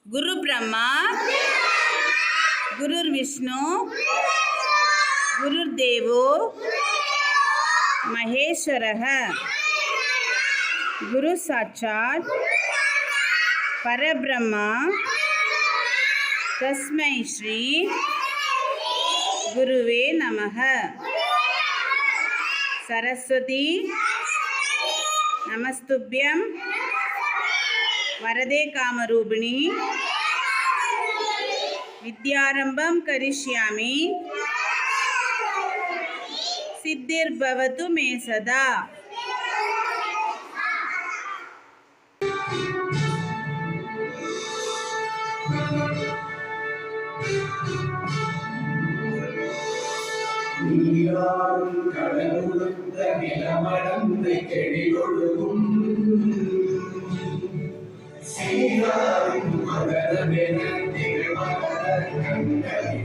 गुरु ब्रह्मा गुरुर्विष्णु गुरुर्देवो महेश्वरः गुरु साक्षात् परब्रह्मा तस्मै श्री गुरुवे नमः। सरस्वती नमस्तुभ्यं वरदे कामरूपिणी विद्यारंभं करिष्यामि सिद्धिर्भवतु मे सदा। நீராடும் கடலுடுத்த நிலமடந்தை கெடிகொழுகும் சீராடும் மகரமென திகழ்மகர் கண்களிலும்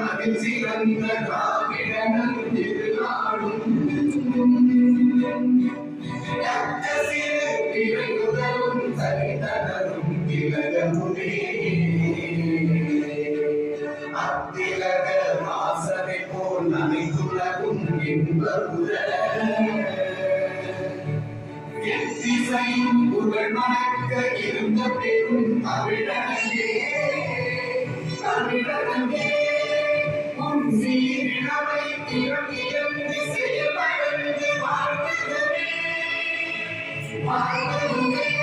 அதில் சிறந்த திராவிடனும் திருநாடும் இறையுதலும் சரிதரும் திலகமுமே அத்திலக வாசனை போல் அனைத்துலகும் என்புற எத்திசையும் புகழ் மணக்க இருந்த பெரும் தமிழனே தமிழனே உன் சீரிழமை திறமிழந்து செயல்படுத்து வாழ்த்துகிறே வாழ்த்துகிறே